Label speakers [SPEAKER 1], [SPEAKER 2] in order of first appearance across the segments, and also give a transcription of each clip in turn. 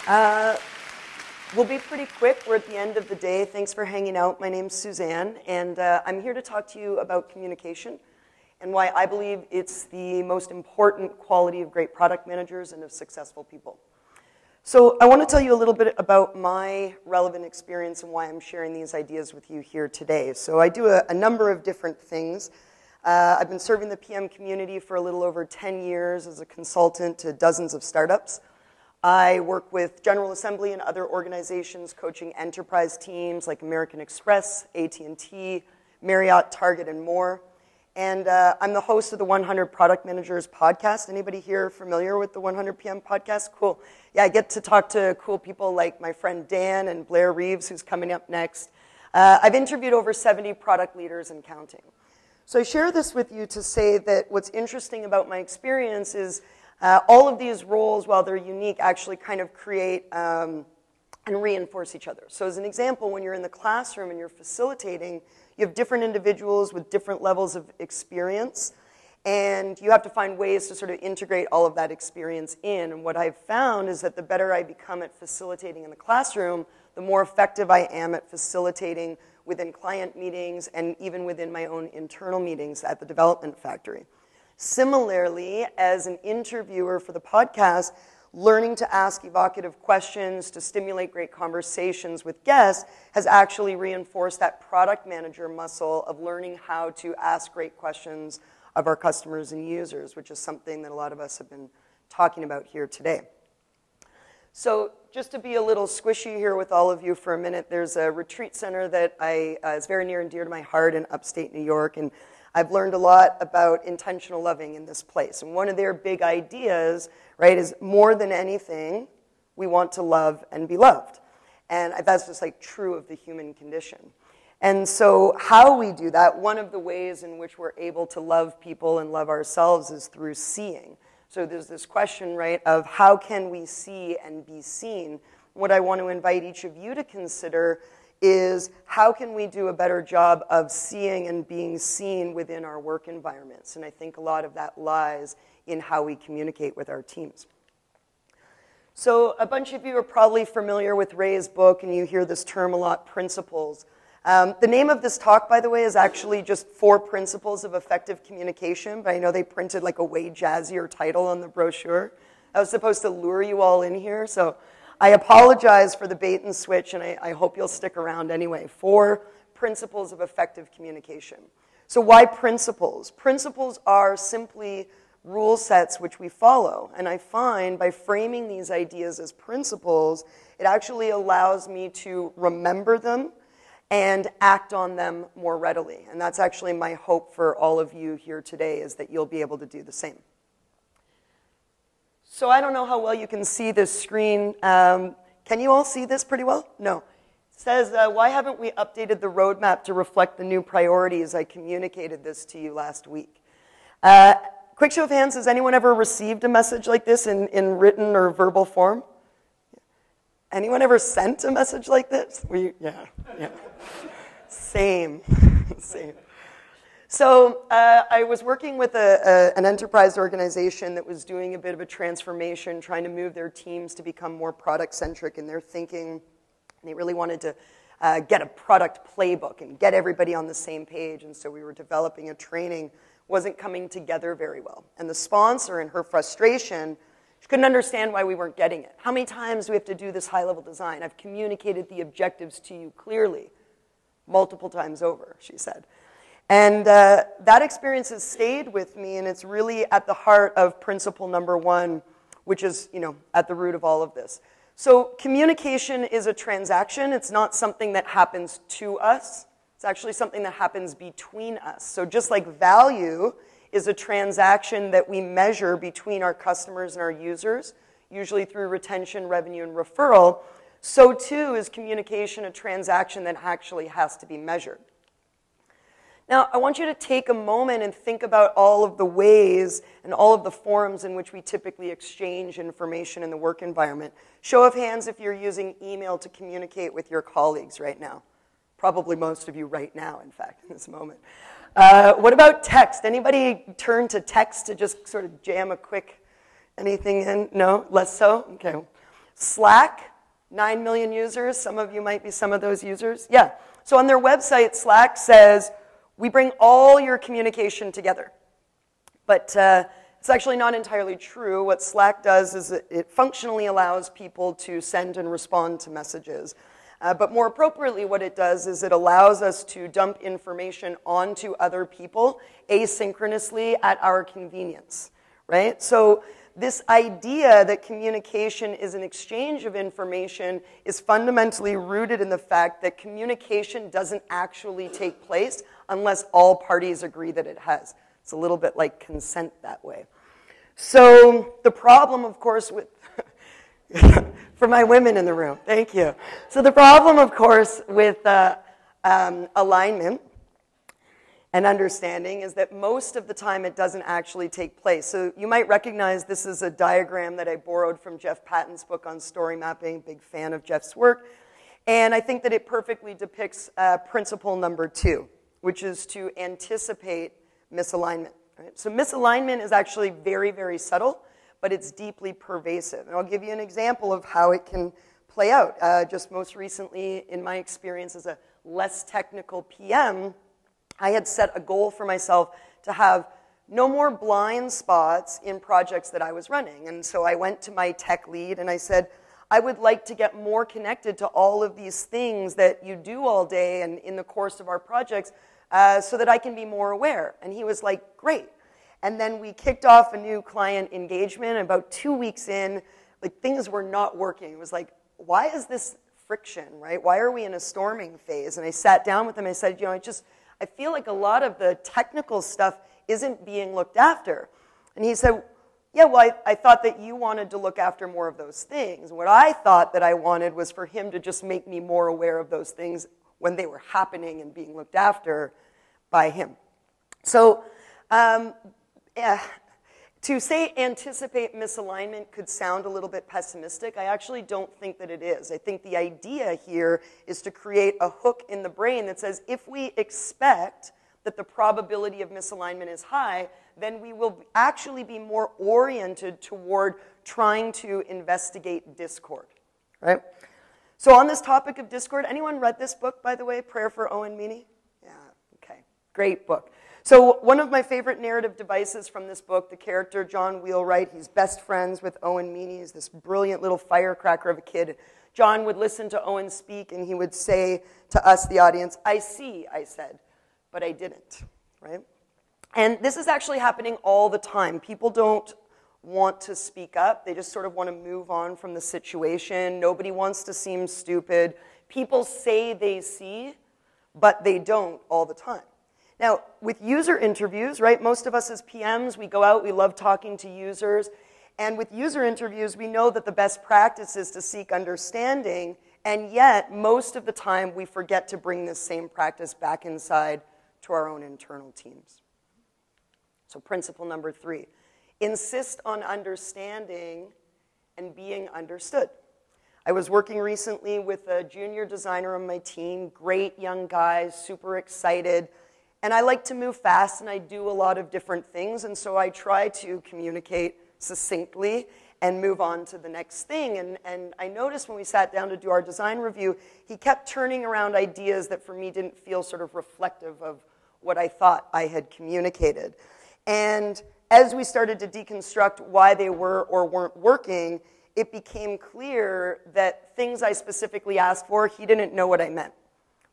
[SPEAKER 1] Uh, we'll be pretty quick. We're at the end of the day. Thanks for hanging out. My name's Suzanne, and I'm here to talk to you about communication and why I believe it's the most important quality of great product managers and of successful people. So I want to tell you a little bit about my relevant experience and why I'm sharing these ideas with you here today. So I do a number of different things. I've been serving the PM community for a little over 10 years as a consultant to dozens of startups. I work with General Assembly and other organizations coaching enterprise teams like American Express, AT&T, Marriott, Target, and more. And I'm the host of the 100 Product Managers podcast. Anybody here familiar with the 100 PM podcast? Cool. Yeah, I get to talk to cool people like my friend Dan and Blair Reeves, who's coming up next. I've interviewed over 70 product leaders and counting. So I share this with you to say that what's interesting about my experience is all of these roles, while they're unique, actually kind of create and reinforce each other. So as an example, when you're in the classroom and you're facilitating, you have different individuals with different levels of experience, and you have to find ways to sort of integrate all of that experience in. And what I've found is that the better I become at facilitating in the classroom, the more effective I am at facilitating within client meetings and even within my own internal meetings at the development factory. Similarly, as an interviewer for the podcast, learning to ask evocative questions to stimulate great conversations with guests has actually reinforced that product manager muscle of learning how to ask great questions of our customers and users, which is something that a lot of us have been talking about here today. So just to be a little squishy here with all of you for a minute, there's a retreat center that is very near and dear to my heart in upstate New York, and I've learned a lot about intentional loving in this place. And one of their big ideas, right, is more than anything, we want to love and be loved. And that's just like true of the human condition. And so how we do that, one of the ways in which we're able to love people and love ourselves is through seeing. So there's this question, right, of how can we see and be seen? What I want to invite each of you to consider is how can we do a better job of seeing and being seen within our work environments? And I think a lot of that lies in how we communicate with our teams. So a bunch of you are probably familiar with Ray's book, and you hear this term a lot, principles. The name of this talk, by the way, is actually just 4 principles of effective communication, but I know they printed like a way jazzier title on the brochure. I was supposed to lure you all in here, so I apologize for the bait and switch, and I hope you'll stick around anyway. 4 principles of effective communication. So why principles? Principles are simply rule sets which we follow, and I find by framing these ideas as principles, it actually allows me to remember them and act on them more readily. And that's actually my hope for all of you here today, is that you'll be able to do the same. So I don't know how well you can see this screen. Can you all see this pretty well? No. It says, why haven't we updated the roadmap to reflect the new priorities? I communicated this to you last week. Quick show of hands, has anyone ever received a message like this in written or verbal form? Anyone ever sent a message like this? Yeah. Same. Same. So I was working with an enterprise organization that was doing a bit of a transformation, trying to move their teams to become more product-centric in their thinking. They really wanted to get a product playbook and get everybody on the same page, and so we were developing a training. Wasn't coming together very well. And the sponsor, in her frustration, she couldn't understand why we weren't getting it. How many times do we have to do this high-level design? I've communicated the objectives to you clearly, multiple times over, she said. And that experience has stayed with me, and it's really at the heart of principle number 1, which is, at the root of all of this. So communication is a transaction. It's not something that happens to us. It's actually something that happens between us. So just like value is a transaction that we measure between our customers and our users, usually through retention, revenue, and referral, so too is communication a transaction that actually has to be measured. Now, I want you to take a moment and think about all of the ways and all of the forums in which we typically exchange information in the work environment. Show of hands if you're using email to communicate with your colleagues right now. Probably most of you right now, in fact, in this moment. What about text? Anybody turn to text to just sort of jam a quick anything in? No? Less so? Okay. Slack, 9 million users. Some of you might be some of those users. Yeah. So on their website, Slack says, we bring all your communication together. But it's actually not entirely true. What Slack does is it functionally allows people to send and respond to messages. But more appropriately, what it does is it allows us to dump information onto other people asynchronously at our convenience, right? So this idea that communication is an exchange of information is fundamentally rooted in the fact that communication doesn't actually take place unless all parties agree that it has. It's a little bit like consent that way. So the problem, of course, with for my women in the room, thank you. So the problem, of course, with alignment and understanding is that most of the time it doesn't actually take place. So you might recognize this is a diagram that I borrowed from Jeff Patton's book on story mapping, big fan of Jeff's work. And I think that it perfectly depicts principle number 2, which is to anticipate misalignment. Right? So misalignment is actually very, very subtle, but it's deeply pervasive. And I'll give you an example of how it can play out. Just most recently, in my experience as a less technical PM, I had set a goal for myself to have no more blind spots in projects that I was running. And so I went to my tech lead and I said, I would like to get more connected to all of these things that you do all day and in the course of our projects so that I can be more aware. And he was like, great. And then we kicked off a new client engagement. About 2 weeks in, like things were not working. It was like, why is this friction, right? Why are we in a storming phase? And I sat down with him. I said, you know, I feel like a lot of the technical stuff isn't being looked after. And he said, yeah, well, I thought that you wanted to look after more of those things. What I thought that I wanted was for him to just make me more aware of those things when they were happening and being looked after by him. So to say anticipate misalignment could sound a little bit pessimistic. I actually don't think that it is. I think the idea here is to create a hook in the brain that says if we expect that the probability of misalignment is high, then we will actually be more oriented toward trying to investigate discord, right? So on this topic of discord, anyone read this book, by the way, Prayer for Owen Meany? Yeah, okay, great book. So one of my favorite narrative devices from this book, the character John Wheelwright, he's best friends with Owen Meany. He's this brilliant little firecracker of a kid. John would listen to Owen speak, and he would say to us, the audience, I see, I said, but I didn't, right? And this is actually happening all the time. People don't want to speak up. They just sort of want to move on from the situation. Nobody wants to seem stupid. People say they see, but they don't all the time. Now, with user interviews, right, most of us as PMs, we go out, we love talking to users. And with user interviews, we know that the best practice is to seek understanding. And yet, most of the time, we forget to bring this same practice back inside to our own internal teams. So principle number 3, insist on understanding and being understood. I was working recently with a junior designer on my team, great young guy, super excited. And I like to move fast, and I do a lot of different things, and so I try to communicate succinctly and move on to the next thing. And I noticed when we sat down to do our design review, he kept turning around ideas that for me didn't feel sort of reflective of what I thought I had communicated. And as we started to deconstruct why they were or weren't working, it became clear that things I specifically asked for, he didn't know what I meant.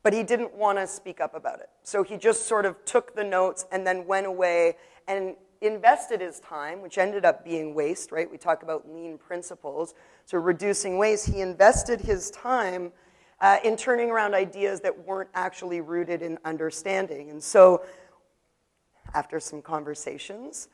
[SPEAKER 1] But he didn't want to speak up about it. So he just sort of took the notes and then went away and invested his time, which ended up being waste, right? We talk about lean principles. So reducing waste, he invested his time in turning around ideas that weren't actually rooted in understanding. And so after some conversations,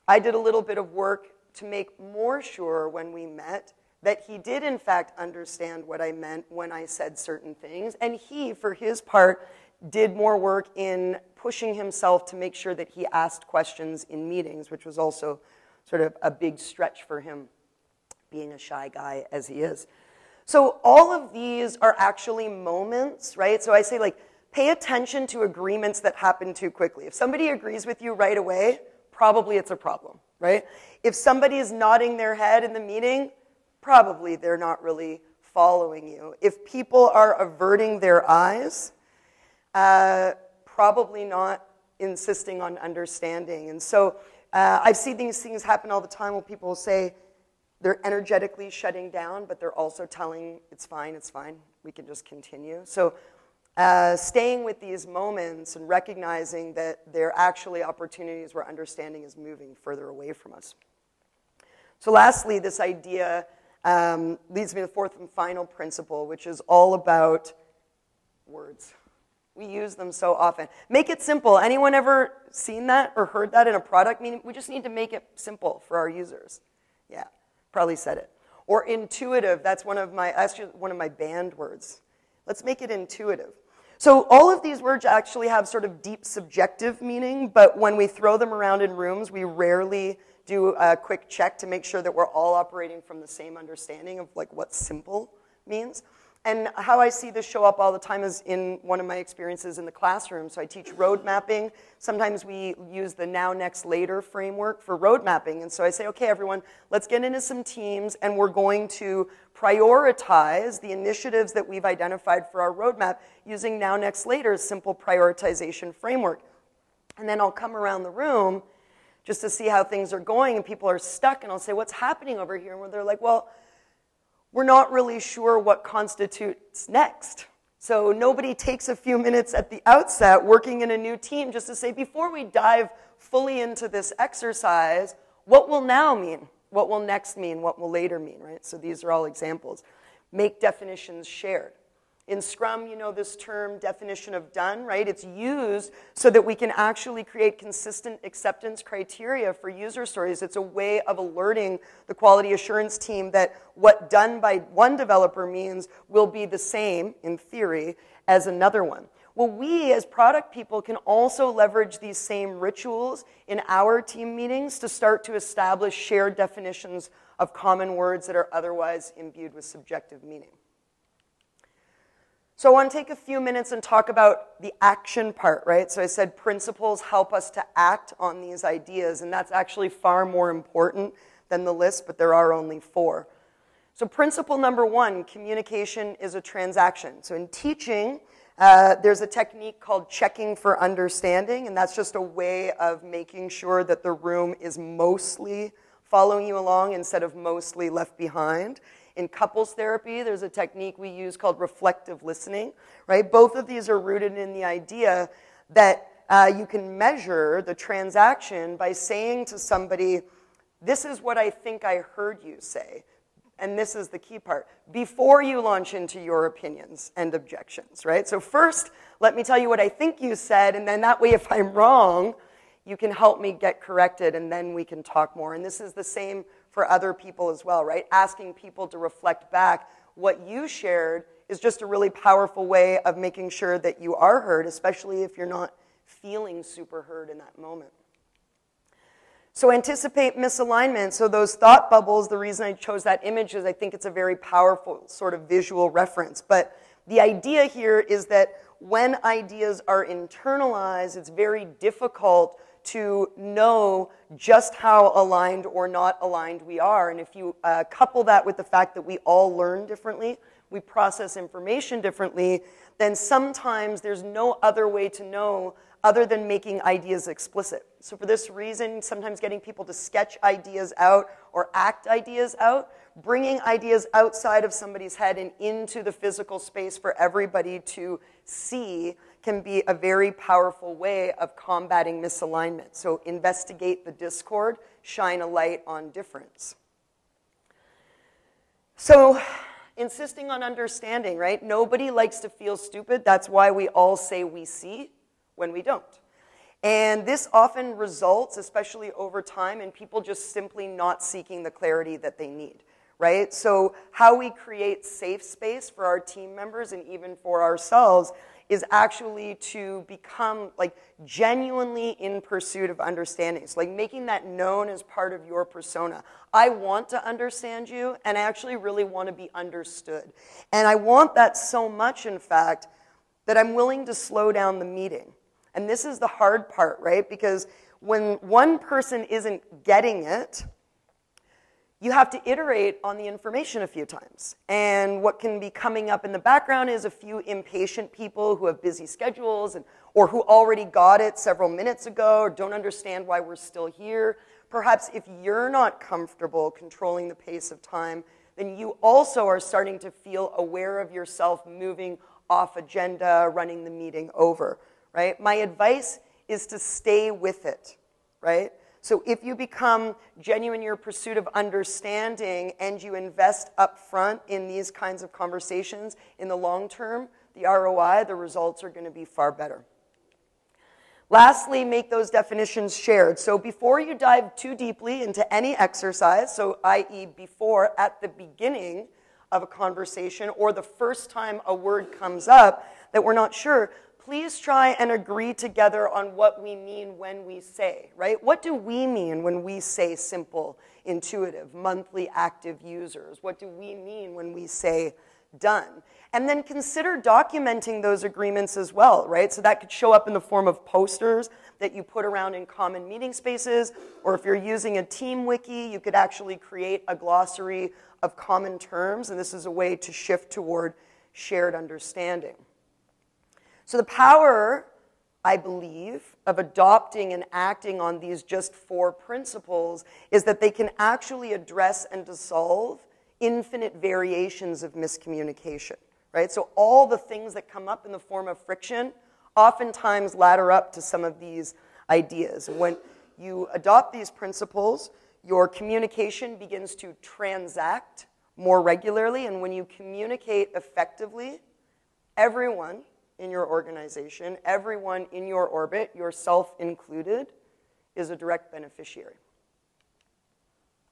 [SPEAKER 1] I did a little bit of work to make more sure when we met that he did, in fact, understand what I meant when I said certain things. And he, for his part, did more work in pushing himself to make sure that he asked questions in meetings, which was also sort of a big stretch for him, being a shy guy as he is. So all of these are actually moments, right? So I say, like, pay attention to agreements that happen too quickly. If somebody agrees with you right away, probably it's a problem, right? If somebody is nodding their head in the meeting, probably they're not really following you. If people are averting their eyes, probably not insisting on understanding. And so I see these things happen all the time where people will say they're energetically shutting down, but they're also telling, it's fine, we can just continue. So staying with these moments and recognizing that they're actually opportunities where understanding is moving further away from us. So lastly, this idea leads me to the fourth and final principle, which is all about words. We use them so often. Make it simple. Anyone ever seen that or heard that in a product meeting? We just need to make it simple for our users. Yeah, probably said it. Or intuitive, that's one of my banned words. Let's make it intuitive. So all of these words actually have sort of deep subjective meaning, but when we throw them around in rooms, we rarely do a quick check to make sure that we're all operating from the same understanding of like what simple means. And how I see this show up all the time is in one of my experiences in the classroom. So I teach road mapping. Sometimes we use the now, next, later framework for road mapping. And so I say, okay, everyone, let's get into some teams, and we're going to prioritize the initiatives that we've identified for our roadmap using now, next, later's simple prioritization framework. And then I'll come around the room just to see how things are going, and people are stuck, and I'll say, what's happening over here? And they're like, well, we're not really sure what constitutes next. So nobody takes a few minutes at the outset working in a new team just to say, before we dive fully into this exercise, what will now mean? What will next mean? What will later mean, right? So these are all examples. Make definitions shared. In Scrum, you know this term, definition of done, right? It's used so that we can actually create consistent acceptance criteria for user stories. It's a way of alerting the quality assurance team that what done by one developer means will be the same, in theory, as another one. Well, we as product people can also leverage these same rituals in our team meetings to start to establish shared definitions of common words that are otherwise imbued with subjective meaning. So I want to take a few minutes and talk about the action part, right? So I said principles help us to act on these ideas, and that's actually far more important than the list, but there are only 4. So principle number 1, communication is a transaction. So in teaching, there's a technique called checking for understanding, and that's just a way of making sure that the room is mostly following you along instead of mostly left behind. In couples therapy, there's a technique we use called reflective listening, right? Both of these are rooted in the idea that you can measure the transaction by saying to somebody, this is what I think I heard you say. And this is the key part, before you launch into your opinions and objections, right? So first, let me tell you what I think you said, and then that way if I'm wrong, you can help me get corrected, and then we can talk more. And this is the same for other people as well, right? Asking people to reflect back what you shared is just a really powerful way of making sure that you are heard, especially if you're not feeling super heard in that moment. So anticipate misalignment. So those thought bubbles, the reason I chose that image is I think it's a very powerful sort of visual reference. But the idea here is that when ideas are internalized, it's very difficult to know just how aligned or not aligned we are. And if you couple that with the fact that we all learn differently, we process information differently, then sometimes there's no other way to know other than making ideas explicit. So for this reason, sometimes getting people to sketch ideas out or act ideas out, bringing ideas outside of somebody's head and into the physical space for everybody to see can be a very powerful way of combating misalignment. So investigate the discord, shine a light on difference. So insisting on understanding, right? Nobody likes to feel stupid. That's why we all say we see when we don't. And this often results, especially over time, in people just simply not seeking the clarity that they need, right? So how we create safe space for our team members and even for ourselves is actually to become like genuinely in pursuit of understanding. So like making that known as part of your persona. I want to understand you, and I actually really want to be understood. And I want that so much, in fact, that I'm willing to slow down the meeting. And this is the hard part, right? Because when one person isn't getting it, you have to iterate on the information a few times. And what can be coming up in the background is a few impatient people who have busy schedules or who already got it several minutes ago or don't understand why we're still here. Perhaps if you're not comfortable controlling the pace of time, then you also are starting to feel aware of yourself moving off agenda, running the meeting over, right? My advice is to stay with it, right? So if you become genuine in your pursuit of understanding and you invest up front in these kinds of conversations, in the long term, the ROI, the results are going to be far better. Lastly, make those definitions shared. So before you dive too deeply into any exercise, so i.e. before, at the beginning of a conversation or the first time a word comes up that we're not sure, please try and agree together on what we mean when we say, right? What do we mean when we say simple, intuitive, monthly active users? What do we mean when we say done? And then consider documenting those agreements as well, right? So that could show up in the form of posters that you put around in common meeting spaces, or if you're using a team wiki, you could actually create a glossary of common terms, and this is a way to shift toward shared understanding. So the power, I believe, of adopting and acting on these just 4 principles is that they can actually address and dissolve infinite variations of miscommunication, right? So all the things that come up in the form of friction oftentimes ladder up to some of these ideas. And when you adopt these principles, your communication begins to transact more regularly, and when you communicate effectively, everyone in your organization, everyone in your orbit, yourself included, is a direct beneficiary.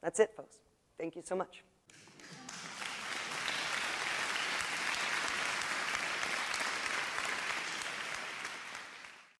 [SPEAKER 1] That's it, folks. Thank you so much.